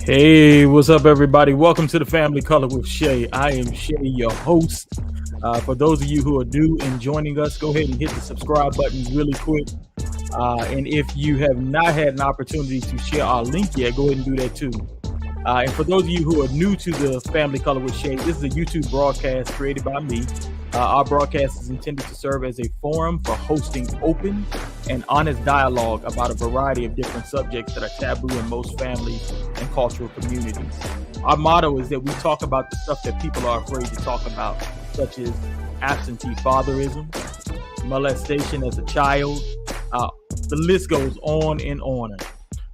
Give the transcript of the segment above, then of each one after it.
Hey, what's up, everybody? Welcome to the Family Color with Shay. I am Shay, your host. For those of you who are new and joining us, go ahead and hit the subscribe button really quick. And if you have not had an opportunity to share our link yet, go ahead and do that too. And for those of you who are new to the Family Color with Shay, this is a YouTube broadcast created by me. Our broadcast is intended to serve as a forum for hosting open and honest dialogue about a variety of different subjects that are taboo in most families and cultural communities. Our motto is that we talk about the stuff that people are afraid to talk about, such as absentee fatherism, molestation as a child. The list goes on and on.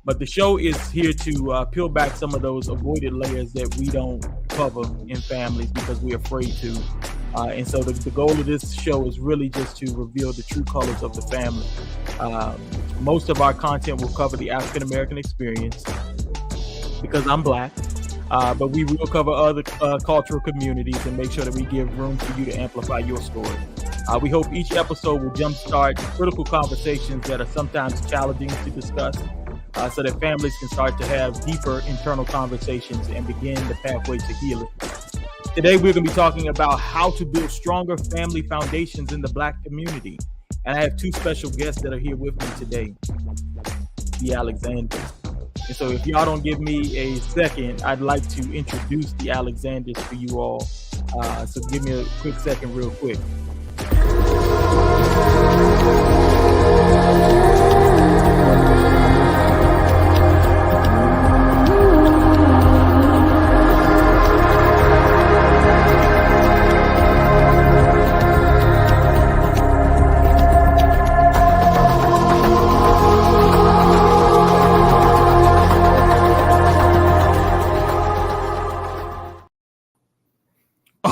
But the show is here to peel back some of those avoided layers that we don't cover in families because we're afraid to. And so the goal of this show is really just to reveal the true colors of the family. Most of our content will cover the African American experience because I'm Black, but we will cover other cultural communities and make sure that we give room for you to amplify your story. We hope each episode will jumpstart critical conversations that are sometimes challenging to discuss, so that families can start to have deeper internal conversations and begin the pathway to healing. Today, we're going to be talking about how to build stronger family foundations in the Black community. And I have two special guests that are here with me today, the Alexanders. And so if y'all don't give me a second, I'd like to introduce the Alexanders for you all. So give me a quick second real quick.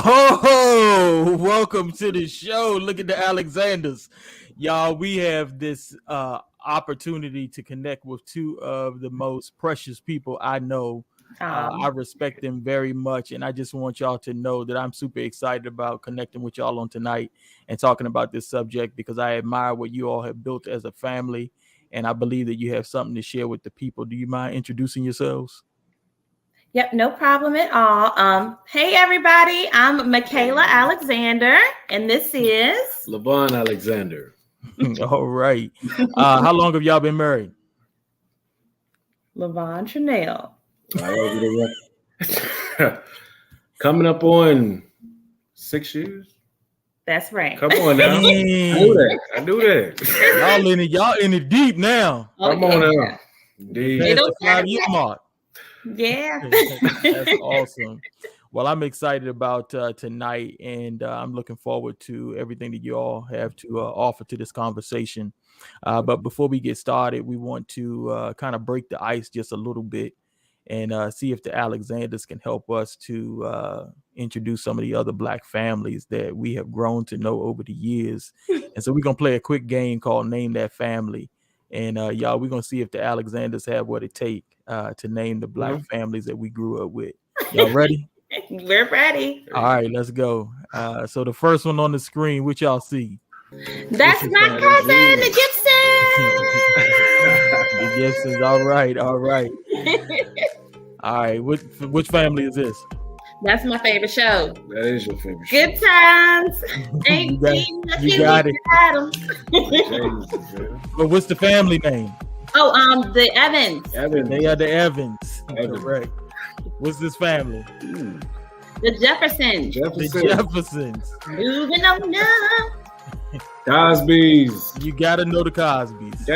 Oh, welcome to the show. Look at the Alexanders. Y'all, we have this opportunity to connect with two of the most precious people I know. I respect them very much, and I just want y'all to know that I'm super excited about connecting with y'all on tonight and talking about this subject because I admire what you all have built as a family, and I believe that you have something to share with the people. Do you mind introducing yourselves? Yep, no problem at all. Hey, everybody. I'm Michaela Alexander, and this is Levon Alexander. All right. How long have y'all been married? Levon Chanel. Coming up on 6 years. That's right. Come on now. I knew that. Y'all in it deep now. Come on now. That's the 5-year mark. Yeah. That's awesome. Well, I'm excited about tonight, and I'm looking forward to everything that you all have to offer to this conversation. But before we get started, we want to kind of break the ice just a little bit and see if the Alexanders can help us to introduce some of the other Black families that we have grown to know over the years. And so we're going to play a quick game called Name That Family. And y'all, we're going to see if the Alexanders have what it takes to name the Black families that we grew up with. Y'all ready? We're ready. All right, let's go. So the first one on the screen, which y'all see? That's my cousin, the Gibson. The Gibsons. All right. All right. Which family is this? That's my favorite show. That is your favorite show. Good times. You got it. But what's the family name? Oh, the Evans. They are the Evans. Correct. What's this family? The Jeffersons. The Jeffersons. Moving on up. Cosby's. You gotta know the Cosby's.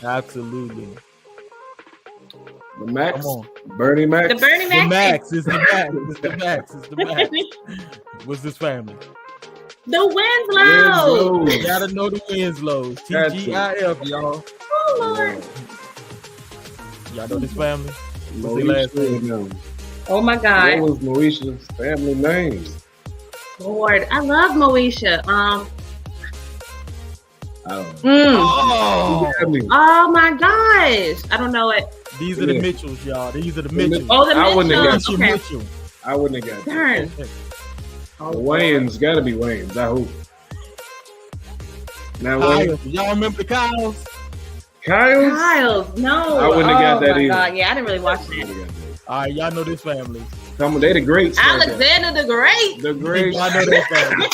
Absolutely. The Max. Come on. Bernie Max. The Bernie Max. It's the Max. What's this family? The Winslows. You gotta know the Winslows. TGIF, y'all. Oh, Lord. Y'all know this family? What's their last name? Oh, my God. What was Moesha's family name? Lord, I love Moesha. Oh, my gosh. I don't know it. These are the Mitchells, y'all. These are the Mitchells. Oh, the Mitchells. I wouldn't have got Darn. Wayans, gotta be Wayans. I hope. Now, Y'all remember the Kyles? Kyle's. No. I wouldn't have got that either. God. Yeah, I didn't really watch that. All right, y'all know this family. They the greats. Alexander the Great. The greats. Y'all know that family.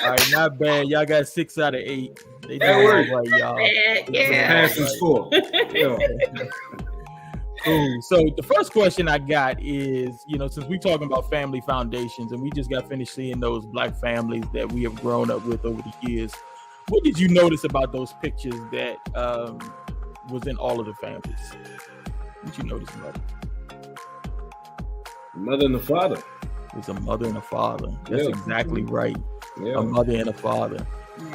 All right, not bad. Y'all got 6 out of 8. They doing all right, y'all. Yeah. Passing score. Yeah. Cool. So the first question I got is, since we're talking about family foundations and we just got finished seeing those Black families that we have grown up with over the years, what did you notice about those pictures that was in all of the families? What you notice about it? Mother and the father. There's a mother and a father. That's exactly right. Yeah. A mother and a father.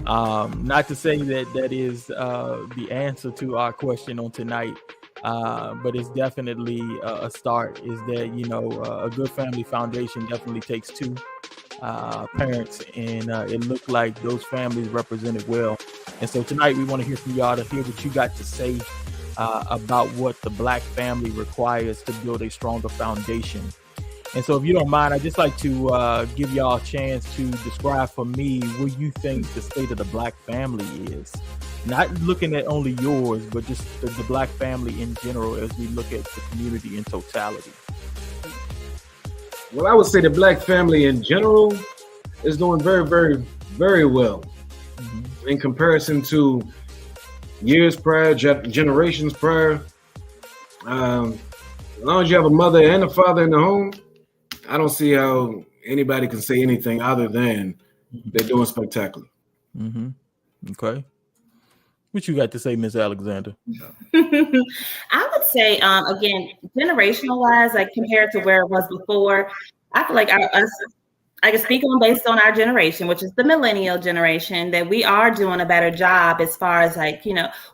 Not to say that is the answer to our question on tonight, but it's definitely a start. Is that a good family foundation definitely takes 2 parents, and it looked like those families represented well. And so tonight we want to hear from y'all to hear what you got to say about what the Black family requires to build a stronger foundation. And so if you don't mind, I'd just like to give y'all a chance to describe for me what you think the state of the Black family is. Not looking at only yours, but just the Black family in general as we look at the community in totality. Well, I would say the Black family in general is doing very, very, very well in comparison to years prior, generations prior. As long as you have a mother and a father in the home, I don't see how anybody can say anything other than they're doing spectacular. Okay. What you got to say, Miss Alexander? I would say, again, generational wise, like compared to where it was before, I feel like I can speak on based on our generation, which is the Millennial Generation, that we are doing a better job as far as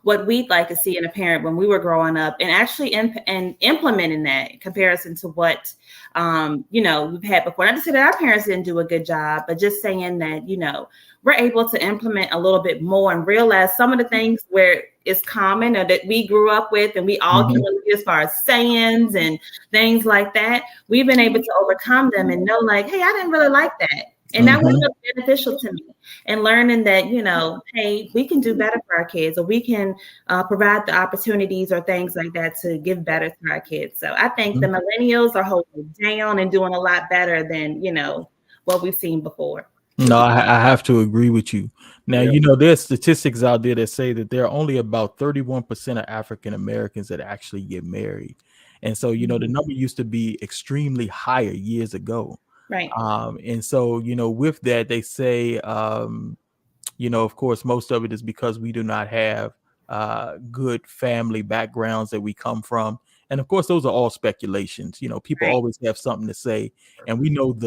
what we'd like to see in a parent when we were growing up, and actually implementing that in comparison to what we've had before. Not to say that our parents didn't do a good job, but just saying that we're able to implement a little bit more and realize some of the things where it's common or that we grew up with and we all can relate as far as sayings and things like that. We've been able to overcome them and know hey, I didn't really like that. And that was really beneficial to me. And learning that, hey, we can do better for our kids, or we can provide the opportunities or things like that to give better to our kids. So I think the millennials are holding down and doing a lot better than, what we've seen before. No, I have to agree with you. Now, there's statistics out there that say that there are only about 31% of African Americans that actually get married. And so, the number used to be extremely higher years ago. Right. And so, with that, they say, of course, most of it is because we do not have good family backgrounds that we come from. And of course, those are all speculations. People always have something to say, and we know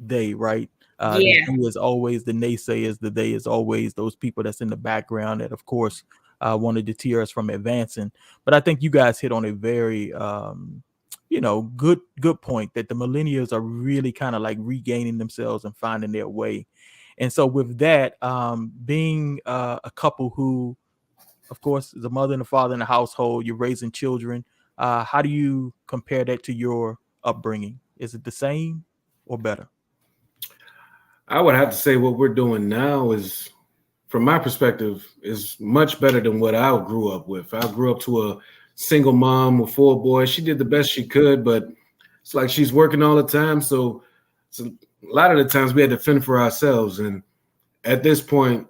they, right? The they is always the naysayers. The they is always those people that's in the background that, of course, want to deter us from advancing. But I think you guys hit on a very, good point that the millennials are really kind of like regaining themselves and finding their way. And so with that, being a couple who, of course, is a mother and a father in the household, you're raising children. How do you compare that to your upbringing? Is it the same or better? I would have to say what we're doing now is, from my perspective, is much better than what I grew up with. I grew up to a single mom with 4 boys. She did the best she could, but it's like she's working all the time. So a lot of the times we had to fend for ourselves. And at this point,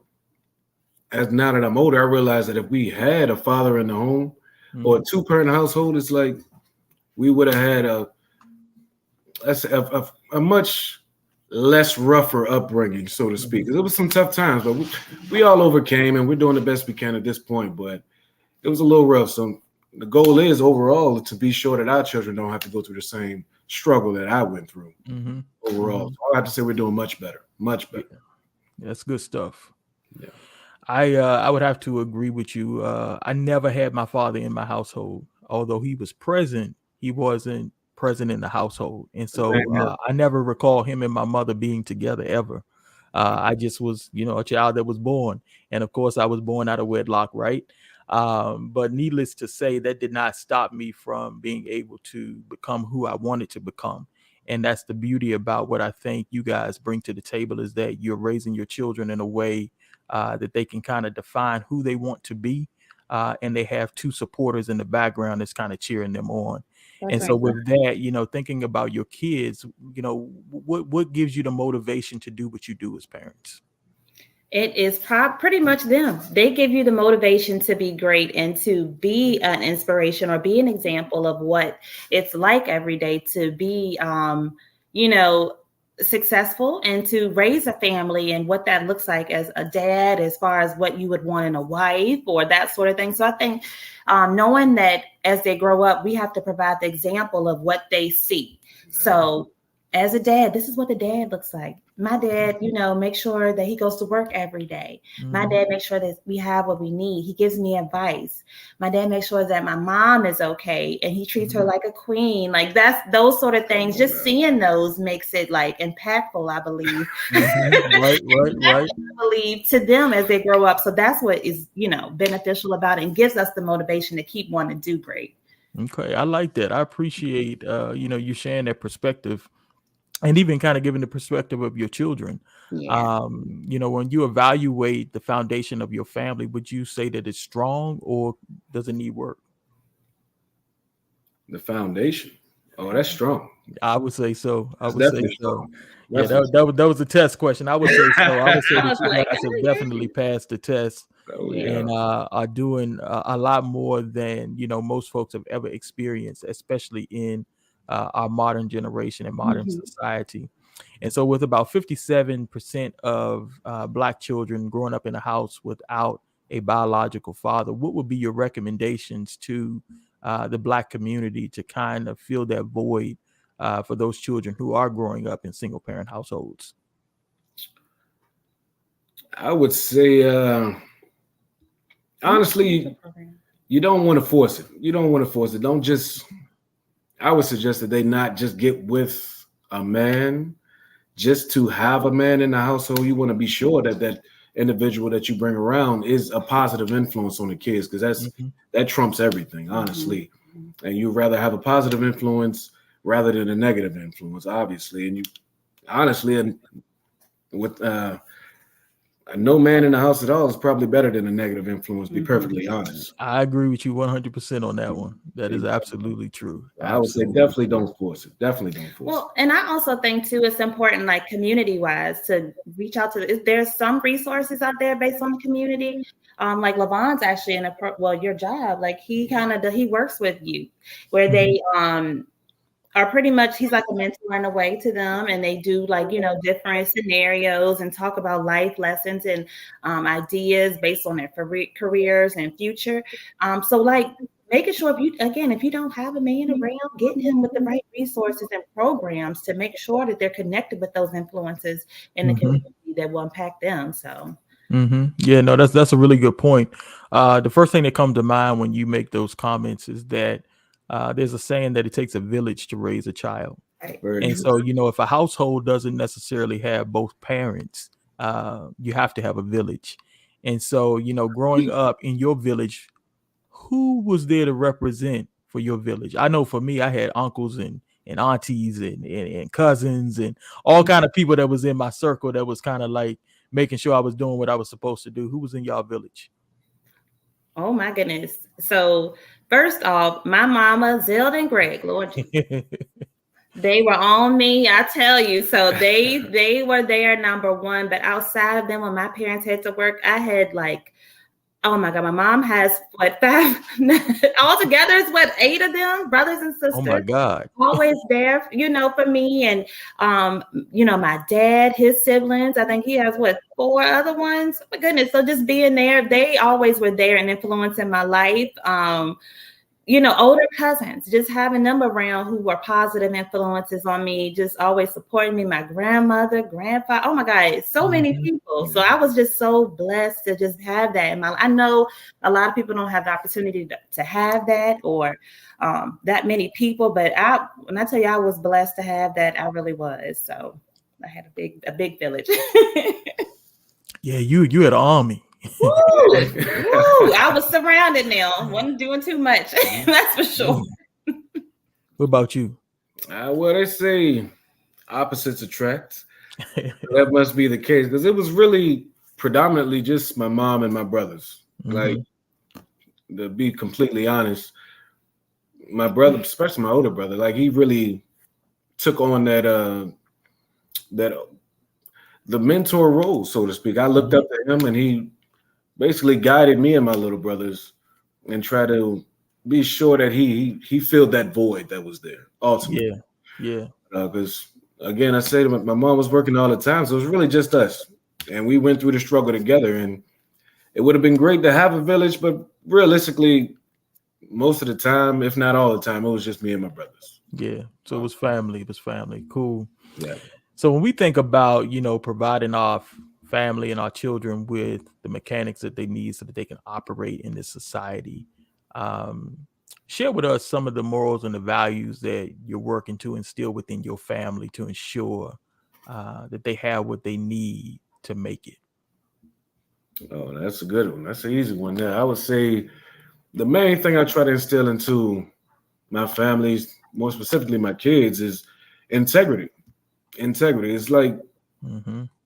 as now that I'm older, I realize that if we had a father in the home or a 2-parent household, it's like we would have had a much less rougher upbringing, so to speak. It was some tough times, but we all overcame, and we're doing the best we can at this point. But it was a little rough. So the goal is overall to be sure that our children don't have to go through the same struggle that I went through overall. So I have to say we're doing much better. Yeah, that's good stuff. Yeah. I would have to agree with you. I never had my father in my household. Although he was present, he wasn't present in the household. And so I never recall him and my mother being together ever. I just was, a child that was born. And of course, I was born out of wedlock, right? But needless to say, that did not stop me from being able to become who I wanted to become. And that's the beauty about what I think you guys bring to the table, is that you're raising your children in a way that they can kind of define who they want to be. and they have two supporters in the background that's kind of cheering them on. That's And so right. with that, thinking about your kids, what gives you the motivation to do what you do as parents? It is pretty much them. They give you the motivation to be great and to be an inspiration or be an example of what it's like every day to be, successful and to raise a family and what that looks like as a dad, as far as what you would want in a wife or that sort of thing. So I think knowing that as they grow up, we have to provide the example of what they see. So as a dad, this is what the dad looks like. My dad, make sure that he goes to work every day. My dad makes sure that we have what we need. He gives me advice. My dad makes sure that my mom is okay and he treats her like a queen. Like that's those sort of things. Just seeing those makes it like impactful, I believe. Right. I believe to them as they grow up. So that's what is, beneficial about it and gives us the motivation to keep wanting to do great. Okay, I like that. I appreciate you sharing that perspective. And even kind of giving the perspective of your children. Yeah. When you evaluate the foundation of your family, would you say that it's strong or does it need work? The foundation. Oh, that's strong. I would say so. Strong. Yeah, that was a test question. I would say so. I would say that you guys have definitely passed the test and are doing a lot more than most folks have ever experienced, especially in our modern generation and modern society. And so with about 57% of Black children growing up in a house without a biological father, what would be your recommendations to the Black community to kind of fill that void for those children who are growing up in single parent households? I would say, honestly, you don't want to force it. Don't just, I would suggest that they not just get with a man just to have a man in the household. You want to be sure that that individual that you bring around is a positive influence on the kids, because that trumps everything, honestly. And you'd rather have a positive influence rather than a negative influence, obviously. And you honestly, and with no man in the house at all is probably better than a negative influence, to be perfectly honest. I agree with you 100% on that one. That is absolutely true. I would say definitely don't force it. Definitely don't force it. Well, and I also think too, it's important, like community-wise, to reach out to. There's some resources out there based on the community. Like Lavon's actually in your job. Like he works with you, where they are pretty much, he's like a mentor in a way to them, and they do like different scenarios and talk about life lessons and ideas based on their careers and future. So like making sure if you don't have a man around, getting him with the right resources and programs to make sure that they're connected with those influences in the community that will impact them. So yeah, no, that's a really good point. The first thing that comes to mind when you make those comments is that there's a saying that it takes a village to raise a child. right. And so, if a household doesn't necessarily have both parents, you have to have a village. And so, growing up in your village, who was there to represent for your village? I know for me, I had uncles and aunties and cousins and all kind of people that was in my circle that was kind of like making sure I was doing what I was supposed to do. Who was in y'all village? Oh my goodness. So first off, my mama, Zelda and Greg, Lord Jesus. They were on me, I tell you. So they were there, number one. But outside of them, when my parents had to work, I had like, oh my God, my mom has what, 5 altogether is what, 8 of them, brothers and sisters. Oh my God. Always there, for me. And my dad, his siblings, I think he has 4 other ones. Oh my goodness. So just being there, they always were there and influencing my life. Older cousins, just having them around who were positive influences on me, just always supporting me, my grandmother, grandfather, oh my God, so many people. So I was just so blessed to just have that in my life. I know a lot of people don't have the opportunity to have that or that many people, but when I tell you I was blessed to have that, I really was. So I had a big village. Yeah, you had an army. Woo, I was surrounded now. Wasn't doing too much. That's for sure. What about you? Well, they say opposites attract. That must be the case, because it was really predominantly just my mom and my brothers. Like To be completely honest, my brother, especially my older brother, like he really took on that the mentor role, so to speak. I looked up to him, and he basically guided me and my little brothers, and tried to be sure that he filled that void that was there ultimately. Yeah. Because again, I say my mom was working all the time, so it was really just us, and we went through the struggle together. And it would have been great to have a village, but realistically, most of the time, if not all the time, it was just me and my brothers. Yeah. So it was family. It was family. Cool. Yeah. So when we think about, providing our family and our children with the mechanics that they need so that they can operate in this society, share with us some of the morals and the values that you're working to instill within your family to ensure that they have what they need to make it. Oh, that's a good one. That's an easy one there. I would say the main thing I try to instill into my families, more specifically my kids, is integrity. Integrity. It's like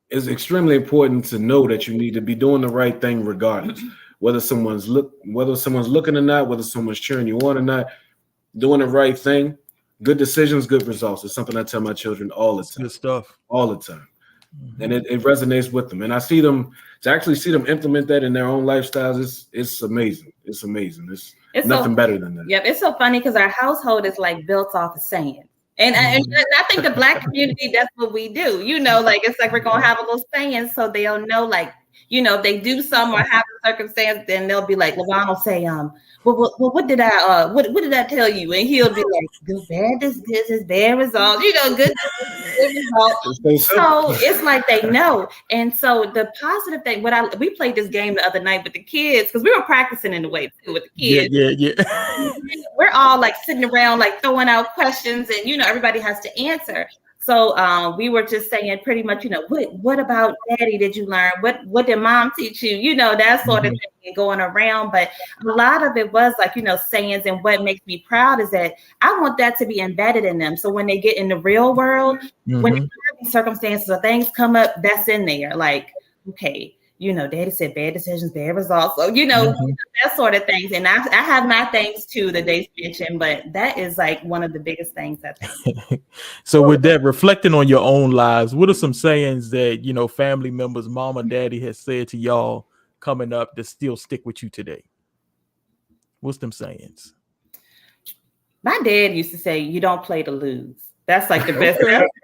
it's extremely important to know that you need to be doing the right thing regardless. Whether someone's looking or not, whether someone's cheering you on or not, doing the right thing, good decisions, good results. It's something I tell my children all the time. Good stuff. All the time. And it resonates with them. And I see them to actually see them implement that in their own lifestyles. It's amazing. It's amazing. It's nothing better than that. Yep. It's so funny because our household is like built off of saying. And I think the Black community, that's what we do. Like it's like we're gonna have a little saying so they'll know, like, if they do something or have a circumstance, then they'll be like, LeVon will say, well, what did I tell you? And he'll be like, good, bad, this is bad results, good results. So it's like they know. And so the positive thing, we played this game the other night with the kids because we were practicing in the way too with the kids. Yeah. We're all like sitting around, like throwing out questions, and everybody has to answer. So we were just saying pretty much, what about daddy did you learn? What did mom teach you? That sort of thing going around. But a lot of it was like, sayings. And what makes me proud is that I want that to be embedded in them. So when they get in the real world, when these circumstances or things come up, that's in there. Like, okay, daddy said bad decisions, bad results. So, that sort of things. And I have my things too that they mentioned, but that is like one of the biggest things I think. So with that, reflecting on your own lives, what are some sayings that, family members, mom or daddy has said to y'all coming up that still stick with you today? What's them sayings? My dad used to say, you don't play to lose. That's like the best.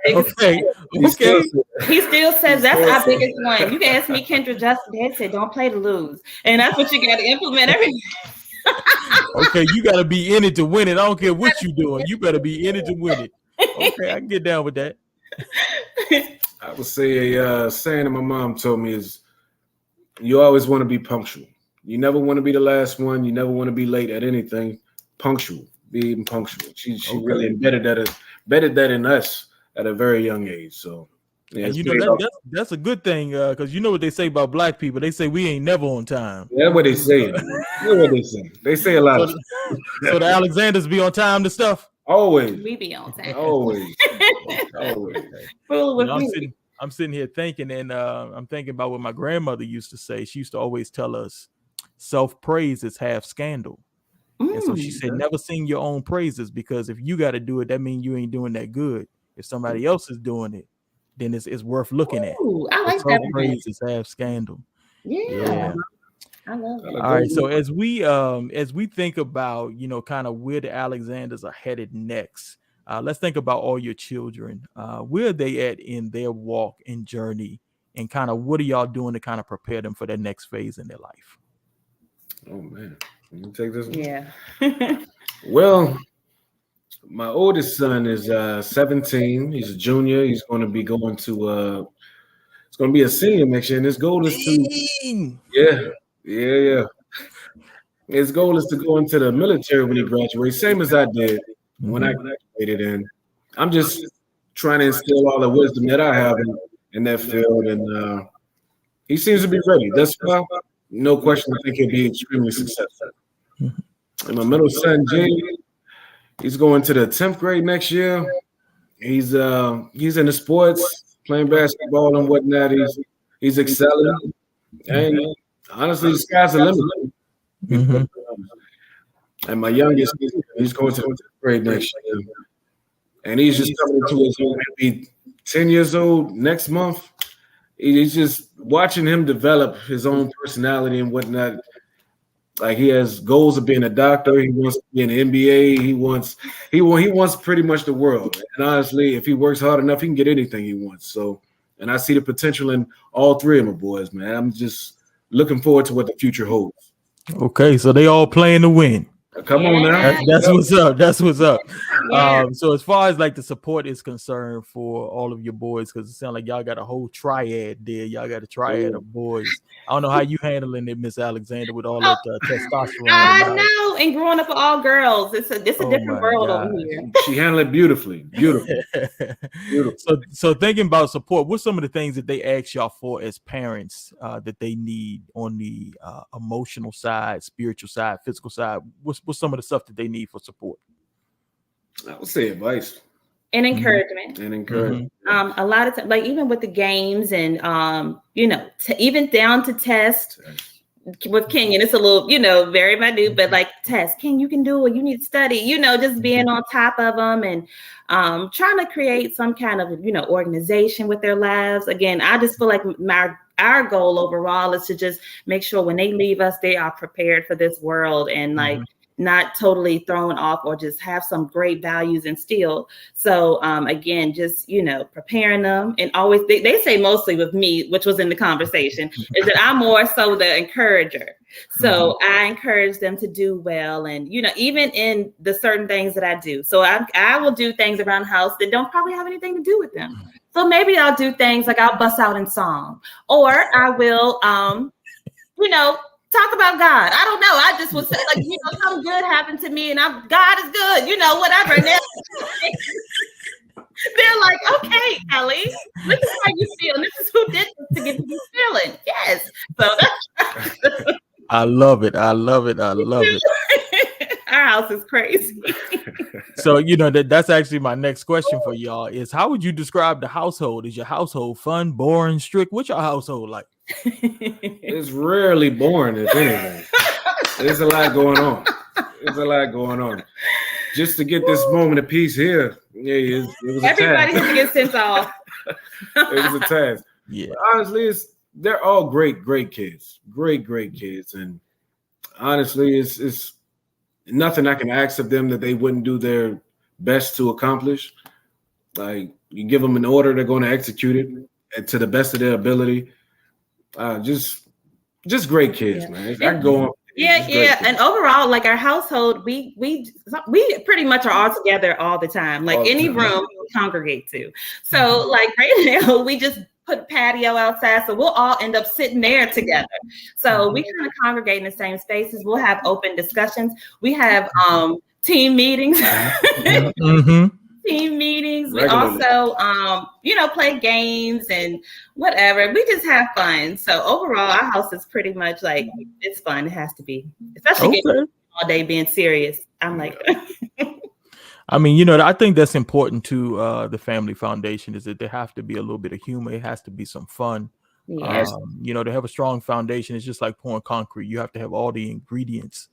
Okay. He still says that's our biggest one. You can ask me, Kendra Justin. Dad said, "Don't play to lose," and that's what you got to implement every. Okay, you got to be in it to win it. I don't care what you're doing. You better be in it to win it. Okay, I can get down with that. I would say a saying that my mom told me is, "You always want to be punctual. You never want to be the last one. You never want to be late at anything. Punctual, being punctual." She really embedded that in us at a very young age. So, yeah, and that's a good thing because you know what they say about Black people. They say we ain't never on time. That's what they say. They say a lot of stuff. So the Alexanders be on time to stuff. Always. We be on time. Always. I'm sitting here thinking, and I'm thinking about what my grandmother used to say. She used to always tell us, self-praise is half scandal. And so she said, never sing your own praises, because if you got to do it, that means you ain't doing that good. If somebody else is doing it, then it's worth looking at. I like that. Praise is half scandal. Yeah. I love it. All right. So as we think about, kind of where the Alexanders are headed next, let's think about all your children. Where are they at in their walk and journey, and kind of what are y'all doing to kind of prepare them for their next phase in their life? Oh man. You take this one? Yeah. Well, my oldest son is 17. He's a junior. He's going to be going to it's going to be a senior next year, and his goal is to his goal is to go into the military when he graduates, same as I did when I graduated. And I'm just trying to instill all the wisdom that I have in that field, and he seems to be ready. Thus far, no question, I think he'll be extremely successful. And my middle son, Jay, he's going to the 10th grade next year. He's in the sports, playing basketball and whatnot. He's excelling. And honestly, the sky's the limit. Mhm. And my youngest, he's going to the grade next year, and he's just coming into his own. He'll be 10 years old next month. He's just watching him develop his own personality and whatnot. Like he has goals of being a doctor. He wants to be an NBA. He wants pretty much the world. And honestly, if he works hard enough, he can get anything he wants. So, and I see the potential in all three of my boys, man. I'm just looking forward to what the future holds. Okay, so they all playing to win. Come on now. That's what's up. That's what's up. Yeah. So as far as like the support is concerned for all of your boys, because it sounds like y'all got a whole triad there. Y'all got a triad of boys. I don't know how you handling it, Miss Alexander, with all that testosterone. I know. And growing up with all girls, it's a different world over here. She handled it beautifully. Beautiful. So thinking about support, what's some of the things that they ask y'all for as parents that they need on the emotional side, spiritual side, physical side? What's some of the stuff that they need for support? I would say advice and encouragement. A lot of times, like even with the games and even down to test with Kenyon, it's a little, very minute, but like test, Ken, you can do it. You need to study, just being on top of them and trying to create some kind of, organization with their lives. Again, I just feel like our goal overall is to just make sure when they leave us, they are prepared for this world and like not totally thrown off or just have some great values instilled. So again, just, preparing them and always, they say mostly with me, which was in the conversation, is that I'm more so the encourager. So I encourage them to do well. And, even in the certain things that I do. So I will do things around the house that don't probably have anything to do with them. So maybe I'll do things like I'll bust out in song, or I will, talk about God. I don't know. I just would say like, something good happened to me and God is good, whatever. And they're like, okay, Kelly, this is how you feel. And this is who did this to get you feeling. Yes. So that's I love it. I love it. Our house is crazy. So, that's actually my next question for y'all is how would you describe the household? Is your household fun, boring, strict? What's your household like? It's rarely boring, if anything. There's a lot going on. Just to get this moment of peace here, it was a everybody has to get sent off. It was a task. Yeah. But honestly, they're all great kids. Great kids. And honestly, it's nothing I can ask of them that they wouldn't do their best to accomplish. Like you give them an order, they're going to execute it to the best of their ability. Just great kids, man. I can go on. Yeah. And overall, like our household, we pretty much are all together all the time. Like any room we congregate to. So like right now, we just put patio outside, so we'll all end up sitting there together. So we kind of congregate in the same spaces. We'll have open discussions. We have team meetings. Team meetings. Regularly. We also, play games and whatever. We just have fun. So overall, our house is pretty much like it's fun. It has to be, especially getting all day being serious. I'm like. I mean, I think that's important to the family foundation is that there have to be a little bit of humor. It has to be some fun. Yes. To have a strong foundation, it's just like pouring concrete. You have to have all the ingredients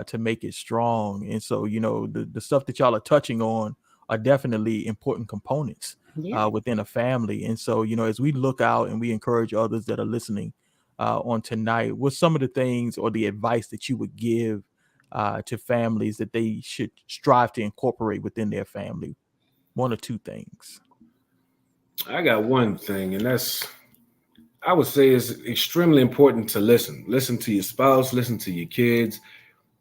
to make it strong. And so, the stuff that y'all are touching on are definitely important components within a family. And so, as we look out and we encourage others that are listening on tonight, what's some of the things or the advice that you would give to families that they should strive to incorporate within their family? One or two things. I got one thing, and I would say it's extremely important to listen. Listen to your spouse, listen to your kids,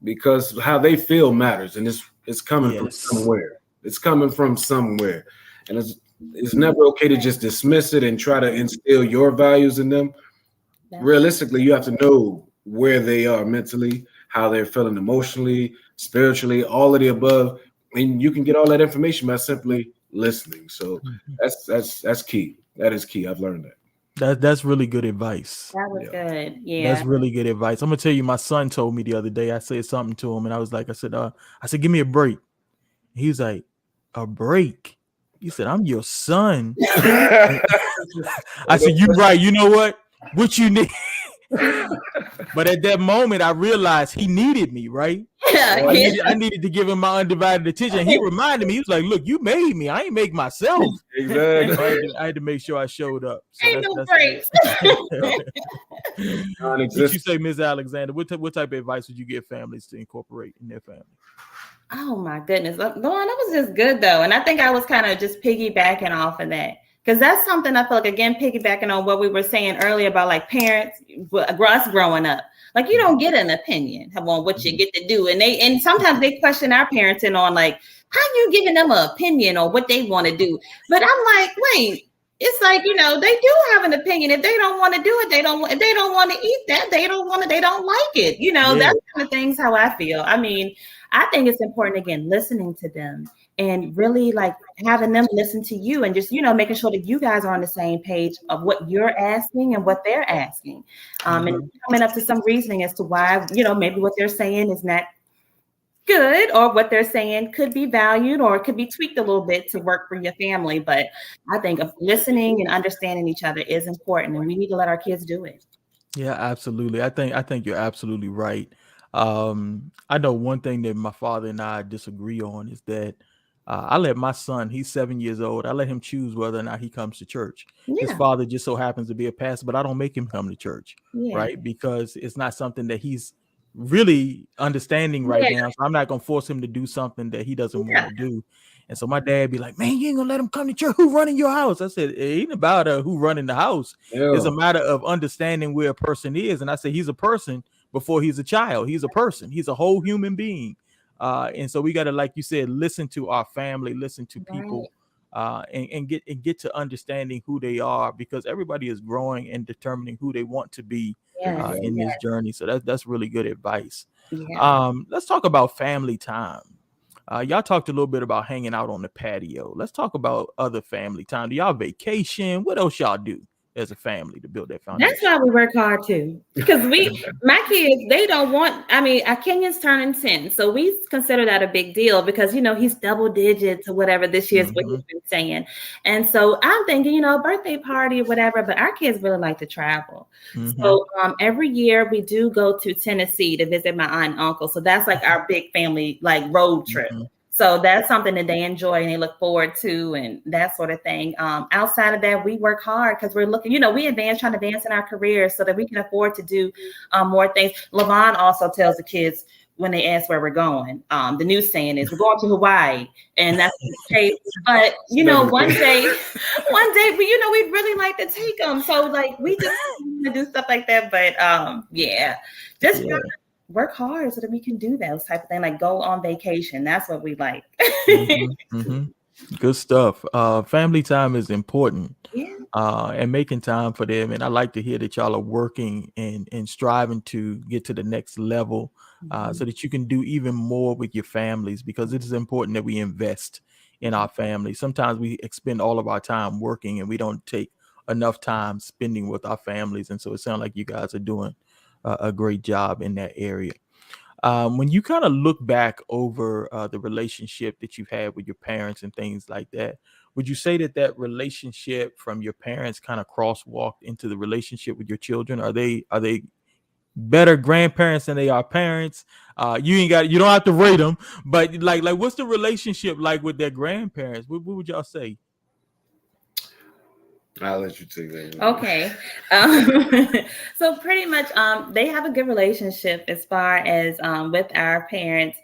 because how they feel matters, and it's coming from somewhere. It's coming from somewhere, and it's never okay to just dismiss it and try to instill your values in them. Realistically, you have to know where they are mentally, how they're feeling emotionally, spiritually, all of the above, and you can get all that information by simply listening. So that's key. That is key. I've learned that. That's really good advice. That was good. Yeah. That's really good advice. I'm gonna tell you, my son told me the other day, I said something to him and I was like, I said, give me a break. He was like, a break? He said, I'm your son. I said, you're right. You know what you need? But at that moment, I realized he needed me, right? Yeah, I needed to give him my undivided attention. He reminded me, he was like, "Look, you made me. I ain't make myself." Exactly. So I had to make sure I showed up. So ain't no that's breaks. what you Non-existent. say, Ms. Alexander. What type of advice would you give families to incorporate in their family? Oh my goodness, Lauren, that was just good though, and I think I was kind of just piggybacking off of that because that's something I feel like again piggybacking on what we were saying earlier about like parents, us growing up. Like you don't get an opinion on what you get to do, and sometimes they question our parenting on like how you giving them an opinion on what they want to do. But I'm like, wait. It's like, they do have an opinion. If they don't want to do it, they don't want. If they don't want to eat that, they don't want to. They don't like it. Yeah. That's kind of things how I feel. I mean, I think it's important again, listening to them and really like having them listen to you and just, making sure that you guys are on the same page of what you're asking and what they're asking. And coming up to some reasoning as to why, maybe what they're saying is not good or what they're saying could be valued or could be tweaked a little bit to work for your family. But I think of listening and understanding each other is important and we need to let our kids do it. Yeah, absolutely. I think you're absolutely right. I know one thing that my father and I disagree on is that I let my son, he's 7 years old, I let him choose whether or not he comes to church. His Yeah. father just so happens to be a pastor, but I don't make him come to church, Yeah. right? Because it's not something that he's really understanding right Yeah. now. So I'm not gonna force him to do something that he doesn't Yeah. want to do. And so my dad be like, "Man, you ain't gonna let him come to church. Who running your house?" I said, "It ain't about who running the house. It's a Yeah. matter of understanding where a person is." And I say he's a person before he's a child. He's a person. He's a whole human being. And so we got to, like you said, listen to our family, listen to people, and get to understanding who they are, because everybody is growing and determining who they want to be in this journey. So that's really good advice. Yeah. Let's talk about family time. Y'all talked a little bit about hanging out on the patio. Let's talk about other family time. Do y'all vacation? What else y'all do as a family to build that foundation? That's why we work hard too. Because my kids, they don't want, our Kenyon's turning 10. So we consider that a big deal because, he's double digits or whatever this year is what he's been saying. And so I'm thinking, a birthday party or whatever, but our kids really like to travel. So every year we do go to Tennessee to visit my aunt and uncle. So that's like our big family, like road trip. So that's something that they enjoy and they look forward to and that sort of thing. Outside of that, we work hard because we're looking, we trying to advance in our careers so that we can afford to do more things. Levon also tells the kids when they ask where we're going, the new saying is we're going to Hawaii. And that's the case. But, one day, we'd really like to take them. So like, we just want to do stuff like that. But work hard so that we can do those type of thing, like go on vacation. That's what we like. Good stuff. Family time is important. Yeah. And making time for them. And I like to hear that y'all are working and striving to get to the next level so that you can do even more with your families, because it is important that we invest in our families. Sometimes we expend all of our time working and we don't take enough time spending with our families. And so it sounds like you guys are doing a great job in that area. When you kind of look back over the relationship that you've had with your parents and things like that, would you say that relationship from your parents kind of crosswalked into the relationship with your children? Are they better grandparents than they are parents? You don't have to rate them, but like what's the relationship like with their grandparents? What would y'all say? I'll let you take that. Okay. So pretty much they have a good relationship as far as with our parents.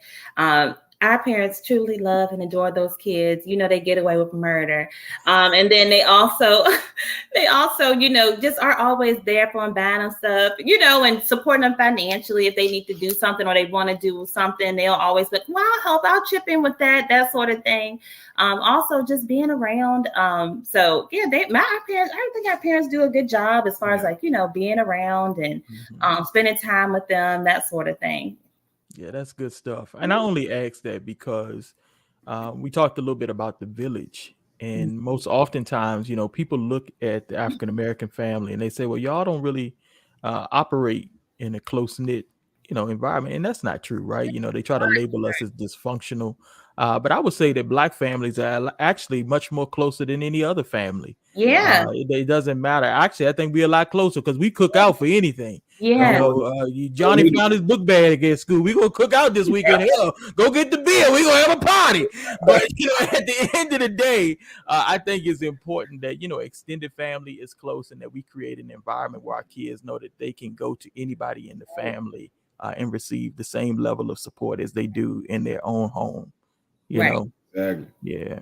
Our parents truly love and adore those kids. They get away with murder. And then they also, just are always there for them, buying them stuff, and supporting them financially if they need to do something or they want to do something. They'll always be like, well, I'll chip in with that sort of thing. Also just being around. So yeah, our parents, I think our parents do a good job as far as like, being around and spending time with them, that sort of thing. Yeah, that's good stuff. And I only ask that because we talked a little bit about the village. And most oftentimes, people look at the African American family and they say, well, y'all don't really operate in a close knit, environment. And that's not true, right? They try to label us as dysfunctional. But I would say that Black families are actually much more closer than any other family. Yeah. It doesn't matter. Actually, I think we're a lot closer because we cook out for anything. Yeah. Johnny found his book bag at school. We're gonna cook out this weekend. Hell, go get the beer. We're gonna have a party. But at the end of the day, I think it's important that extended family is close and that we create an environment where our kids know that they can go to anybody in the family and receive the same level of support as they do in their own home. Exactly. Yeah.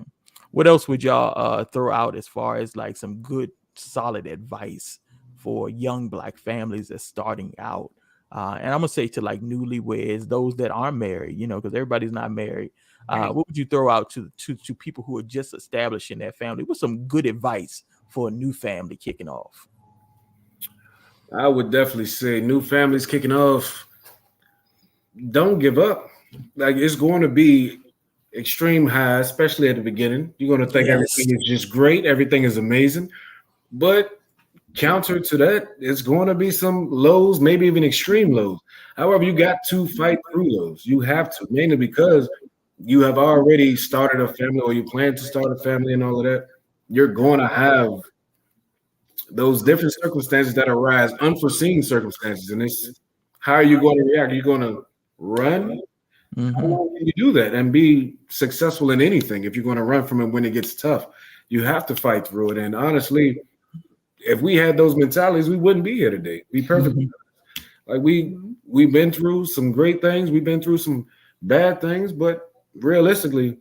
What else would y'all throw out as far as like some good solid advice for young Black families that's starting out? And I'm gonna say to like newlyweds, those that aren't married, because everybody's not married. What would you throw out to people who are just establishing their family? What's some good advice for a new family kicking off? I would definitely say new families kicking off, don't give up. Like, it's going to be extreme high, especially at the beginning. You're going to think everything is just great, everything is amazing. But counter to that, it's going to be some lows, maybe even extreme lows. However, you got to fight through those. You have to, mainly because you have already started a family or you plan to start a family and all of that. You're going to have those different circumstances that arise, unforeseen circumstances. And it's how are you going to react? Are you going to run? Mm-hmm. How long can you do that and be successful in anything if you're going to run from it when it gets tough? You have to fight through it. And honestly, if we had those mentalities, we wouldn't be here today. Be perfectly like we've been through some great things, we've been through some bad things, but realistically,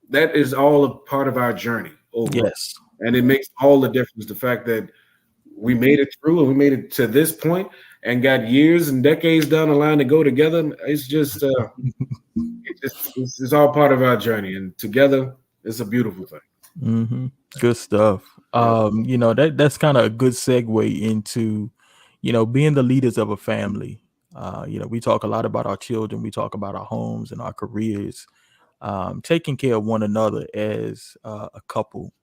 that is all a part of our journey overall. Yes. And it makes all the difference. The fact that we made it through and we made it to this point and got years and decades down the line to go together. It's just it's all part of our journey, and together it's a beautiful thing. Mm-hmm. Good stuff. That's kind of a good segue into being the leaders of a family. We talk a lot about our children, we talk about our homes and our careers. Taking care of one another as a couple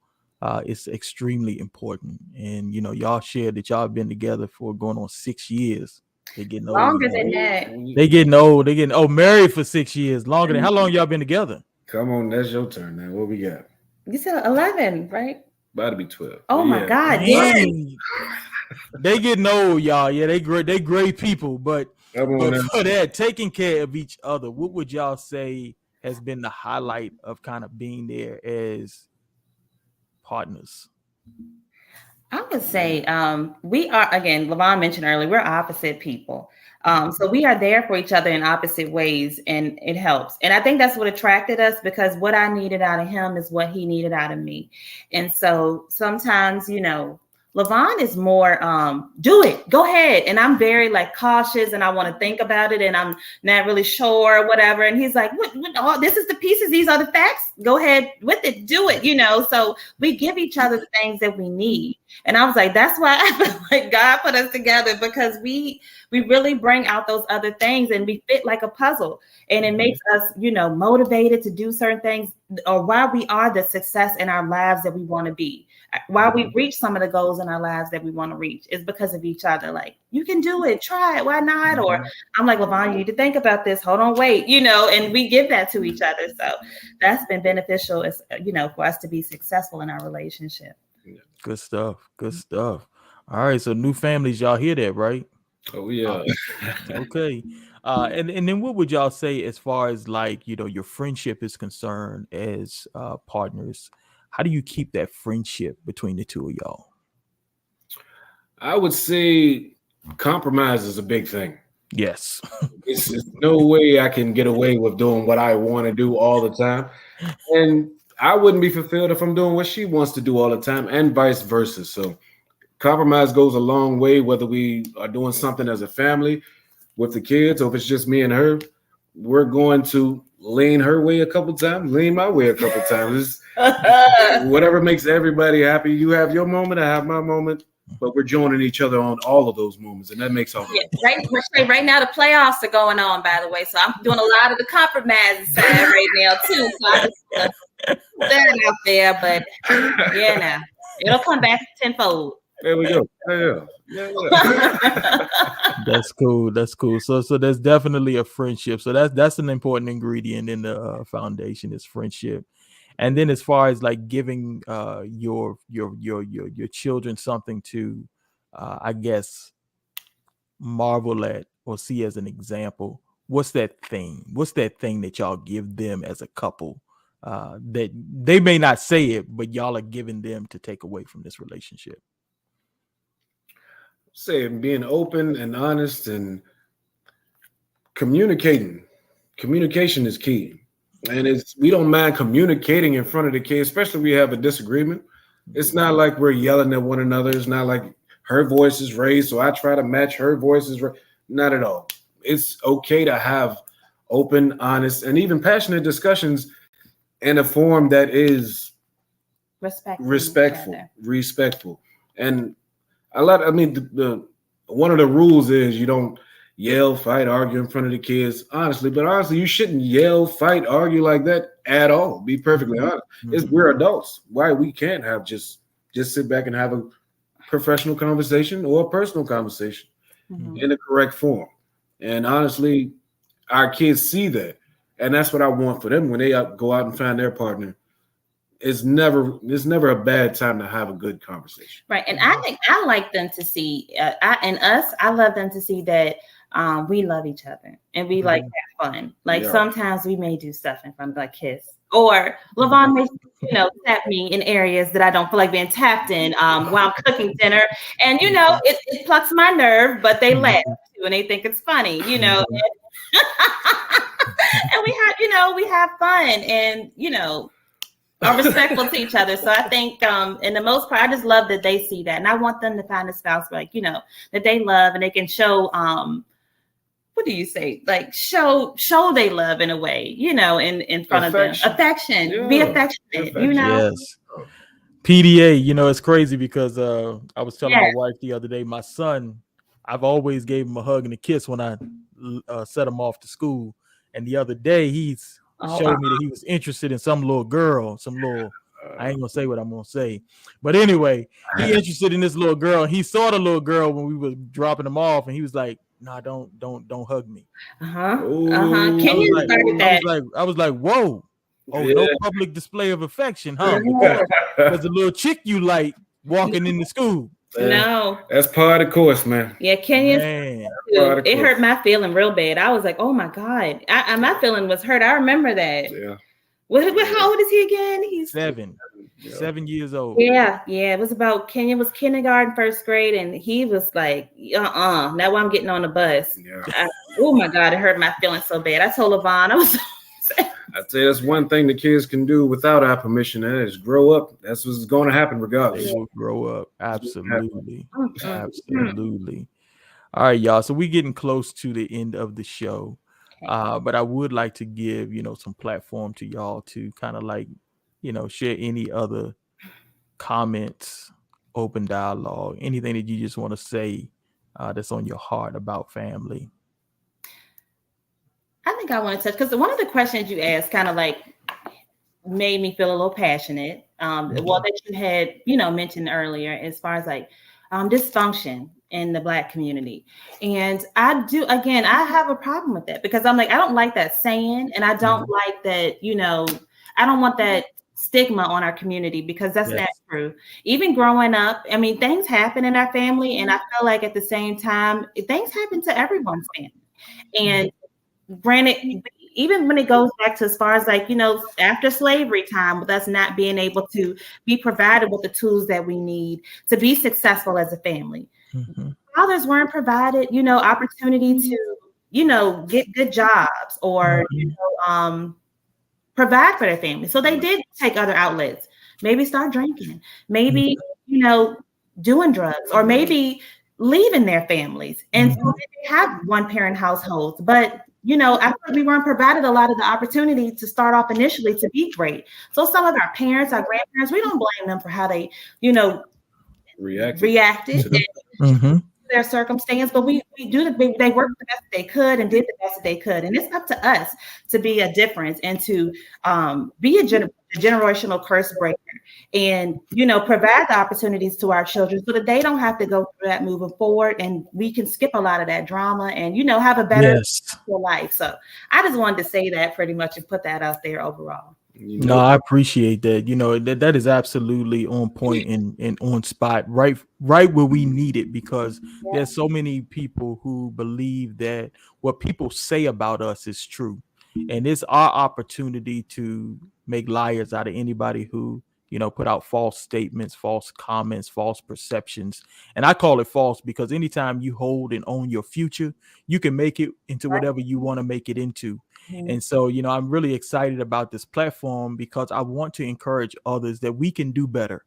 is extremely important. And y'all shared that y'all been together for going on 6 years. They're getting old. Longer than that. They getting old. They getting married for 6 years. Longer than how long y'all been together? Come on, that's your turn now. What we got? You said 11, right? About to be 12. Oh my God! Yeah. They getting old, y'all. Yeah, they great people. But for that, taking care of each other, what would y'all say has been the highlight of kind of being there as partners? I would say we are, again, Levon mentioned earlier, we're opposite people. So we are there for each other in opposite ways, and it helps. And I think that's what attracted us, because what I needed out of him is what he needed out of me. And so sometimes, Levon is more, do it, go ahead. And I'm very like cautious and I want to think about it and I'm not really sure or whatever. And he's like, what, oh, this is the pieces. These are the facts. Go ahead with it. Do it. So we give each other the things that we need. And I was like, that's why I feel like God put us together, because we really bring out those other things and we fit like a puzzle. And it makes us, motivated to do certain things, or why we are the success in our lives that we want to be. While we reach some of the goals in our lives that we want to reach, is because of each other. Like, you can do it, try it, why not? Or I'm like, Levon, you need to think about this. Hold on, wait, and we give that to each other. So that's been beneficial, as for us to be successful in our relationship. Good stuff. Good stuff. All right. So new families, y'all hear that, right? Oh yeah. Okay. And then what would y'all say as far as like, your friendship is concerned as partners? How do you keep that friendship between the two of y'all? I would say compromise is a big thing. Yes. It's no way I can get away with doing what I want to do all the time. And I wouldn't be fulfilled if I'm doing what she wants to do all the time, and vice versa. So compromise goes a long way, whether we are doing something as a family with the kids, or if it's just me and her. We're going to lean her way a couple times, lean my way a couple times. Whatever makes everybody happy. You have your moment, I have my moment, but we're joining each other on all of those moments, and that makes all. Right now the playoffs are going on, by the way, so I'm doing a lot of the compromising side right now too. So I just put that out there, but it'll come back tenfold. There we go. Yeah. That's cool. That's cool. So there's definitely a friendship. So that's an important ingredient in the foundation is friendship. And then as far as like giving your children something to I guess marvel at or see as an example, what's that thing? What's that thing that y'all give them as a couple that they may not say it, but y'all are giving them to take away from this relationship? Saying being open and honest and communicating. Communication is key. And we don't mind communicating in front of the kids, especially if we have a disagreement. It's not like we're yelling at one another. It's not like her voice is raised, so I try to match her voice. Not at all. It's okay to have open, honest, and even passionate discussions in a form that is respectful. And one of the rules is you don't yell, fight, argue in front of the kids, honestly. But honestly, you shouldn't yell, fight, argue like that at all. Be perfectly honest. We're adults. Why we can't have just sit back and have a professional conversation or a personal conversation in the correct form. And honestly, our kids see that. And that's what I want for them when they go out and find their partner. It's never a bad time to have a good conversation. Right. And I think I like them to see, I love them to see that we love each other and we like have fun. Like sometimes we may do stuff in front of like kids. Or LaVon may, tap me in areas that I don't feel like being tapped in while I'm cooking dinner. And, it plucks my nerve, but they laugh too and they think it's funny, And we have fun and, are respectful to each other. So I think in the most part, I just love that they see that. And I want them to find a spouse that they love and they can show what do you say? Like show they love in a way, in front of them. Affection. Be affectionate, Yes. PDA, it's crazy because I was telling my wife the other day, my son, I've always gave him a hug and a kiss when I set him off to school. And the other day he's showed me that he was interested in some little girl, I ain't gonna say what I'm gonna say, but anyway, he interested in this little girl. He saw the little girl when we were dropping him off, and he was like, "Nah, don't hug me." Can you start that? I was like, "Whoa, no public display of affection, huh?" Because the little chick you like walking into school. No, that's part of the course, man. Yeah, Kenya. It hurt my feeling real bad. I was like, "Oh my God!" My feeling was hurt. I remember that. Yeah. How old is he again? He's 7 years old. Yeah. It was about Kenya was kindergarten, first grade, and he was like, Now I'm getting on the bus. Yeah. Oh my God, it hurt my feelings so bad. I told LaVon, I was. I'd say that's one thing the kids can do without our permission, and is grow up. That's what's going to happen regardless. They will grow up. Absolutely. Absolutely. All right, y'all. So we're getting close to the end of the show. But I would like to give, some platform to y'all to kind of like, share any other comments, open dialogue, anything that you just want to say that's on your heart about family. I think I want to touch, because one of the questions you asked kind of like made me feel a little passionate. That you had, mentioned earlier, as far as like dysfunction in the Black community. And I have a problem with that, because I'm like, I don't like that saying, and I don't like that, I don't want that stigma on our community, because that's not true. Even growing up, I mean, things happen in our family, and I feel like at the same time, things happen to everyone's family. And granted, even when it goes back to as far as like, after slavery time, with us not being able to be provided with the tools that we need to be successful as a family. Fathers weren't provided, opportunity to, get good jobs or, provide for their family. So they did take other outlets, maybe start drinking, maybe, doing drugs, or maybe leaving their families. And so they have one parent households, but I thought we weren't provided a lot of the opportunity to start off initially to be great. So some of our parents, our grandparents, we don't blame them for how they, reacted. their circumstance, but they worked the best they could and did the best that they could. And it's up to us to be a difference and to be a generational curse breaker and, provide the opportunities to our children so that they don't have to go through that moving forward. And we can skip a lot of that drama and, have a better life. So I just wanted to say that pretty much and put that out there overall. No, I appreciate that. That is absolutely on point and on spot, right where we need it, because there's so many people who believe that what people say about us is true. And it's our opportunity to make liars out of anybody who, put out false statements, false comments, false perceptions. And I call it false because anytime you hold and own your future, you can make it into whatever you want to make it into. And so, I'm really excited about this platform because I want to encourage others that we can do better.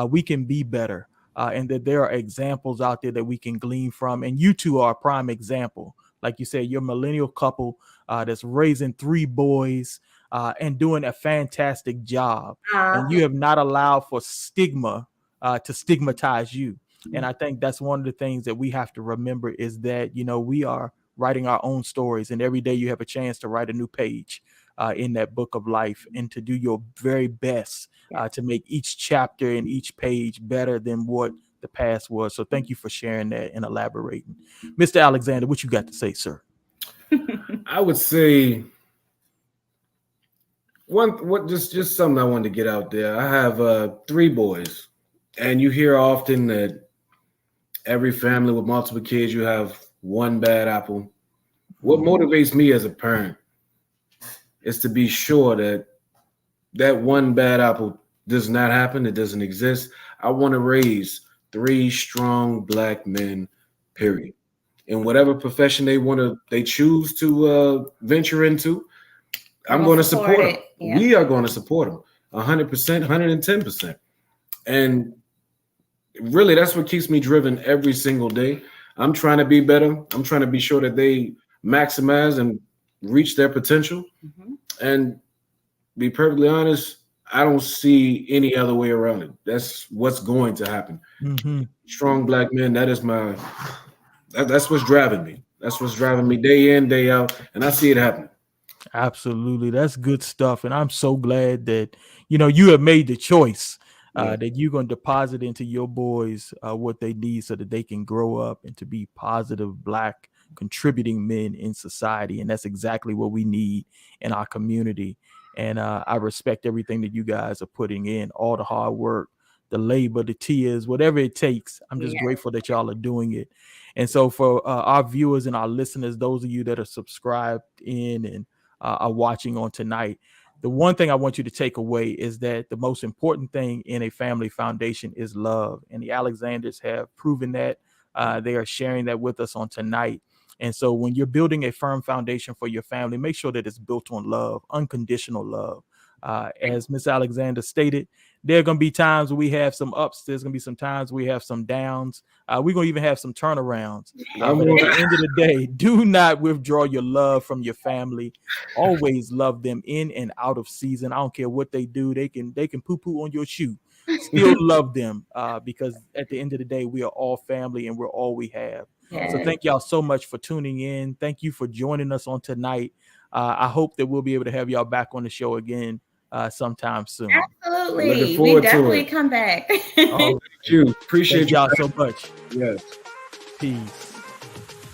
We can be better. And that there are examples out there that we can glean from. And you two are a prime example. Like you said, you're a millennial couple that's raising 3 boys and doing a fantastic job. And you have not allowed for stigma to stigmatize you. And I think that's one of the things that we have to remember is that, we are writing our own stories, and every day you have a chance to write a new page in that book of life and to do your very best to make each chapter and each page better than what the past was. So thank you for sharing that and elaborating. Mr. Alexander, what you got to say, sir? I would say just something I wanted to get out there. I have 3 boys, and you hear often that every family with multiple kids, you have one bad apple. What motivates me as a parent is to be sure that one bad apple does not happen. It doesn't exist. I want to raise 3 strong Black men, period. In whatever profession they choose to venture into, I'm going to support them. Yeah. We are going to support them 100%, 110%. And really, that's what keeps me driven every single day. I'm trying to be better. I'm trying to be sure that they maximize and reach their potential. And be perfectly honest, I don't see any other way around it. That's what's going to happen. Strong Black men, that's what's driving me. That's what's driving me day in, day out. And I see it happening. Absolutely. That's good stuff. And I'm so glad that, you have made the choice that you're going to deposit into your boys what they need so that they can grow up and to be positive Black contributing men in society. And that's exactly what we need in our community. And I respect everything that you guys are putting in, all the hard work, the labor, the tears, whatever it takes. I'm just grateful that y'all are doing it. And so for our viewers and our listeners, those of you that are subscribed in and are watching on tonight, the one thing I want you to take away is that the most important thing in a family foundation is love. And the Alexanders have proven that. They are sharing that with us on tonight. And so when you're building a firm foundation for your family, make sure that it's built on love, unconditional love. As Miss Alexander stated, there are going to be times we have some ups. There's going to be some times we have some downs. We're going to even have some turnarounds. But at the end of the day, do not withdraw your love from your family. Always love them in and out of season. I don't care what they do. They can poo-poo on your shoe. Still love them because at the end of the day, we are all family and we're all we have. Yeah. So thank y'all so much for tuning in. Thank you for joining us on tonight. I hope that we'll be able to have y'all back on the show again sometime soon. Absolutely. We definitely come back. Thank you. Appreciate y'all so much. Yes. Peace.